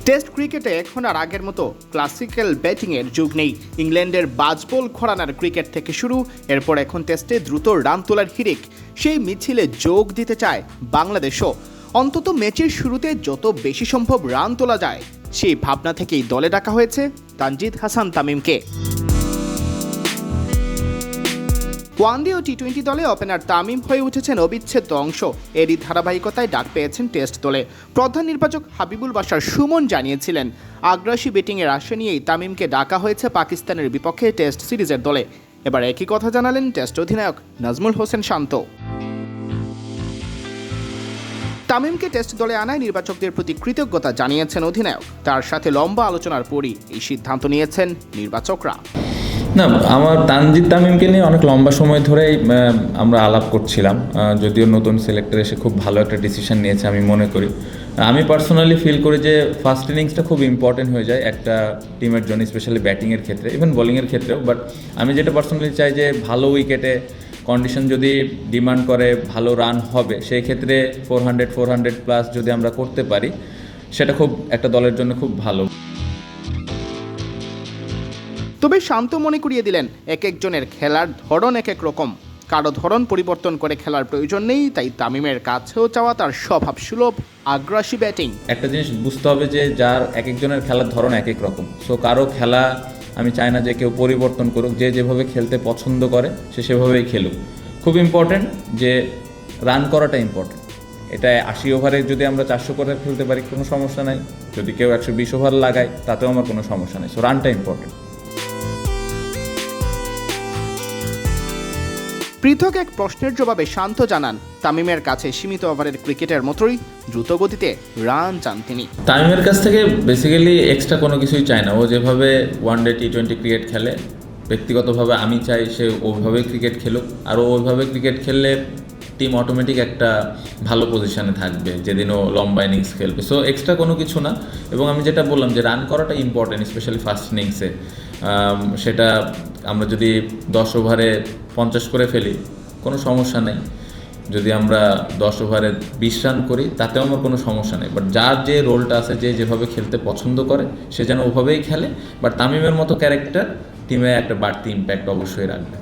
Test ক্রিকেটে এখন আর আগের মতো ক্লাসিক্যাল ব্যাটিংয়ের যুগ নেই। ইংল্যান্ডের বাজবল ঘরানার ক্রিকেট থেকে শুরু, এরপর এখন টেস্টে দ্রুত রান তোলার হিড়িক, সেই মিছিলে যোগ দিতে চায় বাংলাদেশও। অন্তত ম্যাচের শুরুতে যত বেশি সম্ভব রান তোলা যায়, সেই ভাবনা থেকেই দলে ডাকা হয়েছে তানজিদ হাসান তামিমকে। ওয়ানডে ও টি-20 দলে ওপেনার তামিম হয়ে উঠেছেন অবিচ্ছেদ্য অংশ। এরই ধারাবাহিকতায় ডাক পেয়েছেন টেস্ট দলে। প্রধান নির্বাচক হাবিবুল বাশার সুমন জানিয়েছিলেন, আগ্রাসী ব্যাটিংয়ের আশা নিয়েই তামিমকে ডাকা হয়েছে পাকিস্তানের বিপক্ষে টেস্ট সিরিজের দলে। এবার একই কথা জানালেন টেস্ট অধিনায়ক নাজমুল হোসেন শান্ত। তামিমকে টেস্ট দলে আনায় নির্বাচকদের প্রতি কৃতজ্ঞতা জানিয়েছেন অধিনায়ক। তার সাথে লম্বা আলোচনার পরই এই সিদ্ধান্ত নিয়েছেন নির্বাচকরা। না, আমার তানজিদ তামিমকে নিয়ে অনেক লম্বা সময় ধরেই আমরা আলাপ করছিলাম। যদিও নতুন সিলেক্টর এসে খুব ভালো একটা ডিসিশন নিয়েছে আমি মনে করি। আমি পার্সোনালি ফিল করি যে ফার্স্ট ইনিংসটা খুব ইম্পর্টেন্ট হয়ে যায় একটা টিমের জন্য, স্পেশালি ব্যাটিংয়ের ক্ষেত্রে, ইভেন বোলিংয়ের ক্ষেত্রেও। বাট আমি যেটা পার্সোনালি চাই যে ভালো উইকেটে কন্ডিশন যদি ডিমান্ড করে ভালো রান হবে, সেই ক্ষেত্রে 400 প্লাস যদি আমরা করতে পারি, সেটা খুব একটা দলের জন্য খুব ভালো। তবে শান্ত মনে করিয়ে দিলেন, এক একজনের খেলার ধরন এক এক রকম, কারো ধরন পরিবর্তন করে খেলার প্রয়োজন নেই। তাই তামিমের কাছেও চাওয়া তার স্বভাব সুলভ আগ্রাসী ব্যাটিং। একটা জিনিস বুঝতে হবে যে যার এক একজনের খেলার ধরন এক এক রকম। সো কারো খেলা আমি চাই না যে কেউ পরিবর্তন করুক, যে যেভাবে খেলতে পছন্দ করে সে সেভাবেই খেলুক। খুব ইম্পর্টেন্ট যে রান করাটা ইম্পর্টেন্ট। এটা 80 ওভারে যদি আমরা 400 করে খেলতে পারি কোনো সমস্যা নাই, যদি কেউ 120 ওভার লাগায় তাতেও আমার কোনো সমস্যা নেই। সো রানটা ইম্পর্টেন্ট। পৃথক এক প্রশ্নের জবাবে শান্ত জানান, তামিমের কাছে সীমিত ওভারের ক্রিকেটের মতোই দ্রুত গতিতে রান চান তিনি। তামিমের কাছ থেকে বেসিক্যালি এক্সট্রা কোনো কিছুই চায় না। ও যেভাবে ওয়ানডে টি-20 ক্রিকেট খেলে, ব্যক্তিগতভাবে আমি চাই সে ওইভাবে ক্রিকেট খেলুক। আর ওইভাবে ক্রিকেট খেললে টিম অটোমেটিক একটা ভালো পজিশনে থাকবে যেদিন ও লম্বা ইনিংস খেলবে। সো এক্সট্রা কোনো কিছু না। এবং আমি যেটা বললাম যে রান করাটা ইম্পর্টেন্ট, স্পেশালি ফার্স্ট ইনিংসে। সেটা আমরা যদি 10 ওভারে 50 করে ফেলি কোনো সমস্যা নেই। যদি আমরা 10 ওভারে 20 রান করি তাতেও আমার কোনো সমস্যা নেই। বাট যার যে রোলটা আছে, যে যেভাবে খেলতে পছন্দ করে সে যেন ওভাবেই খেলে। বাট তামিমের মতো ক্যারেক্টার টিমে একটা বাড়তি ইম্প্যাক্ট অবশ্যই রাখবে।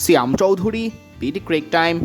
সিয়াম চৌধুরী, বিডি ক্রিক টাইম।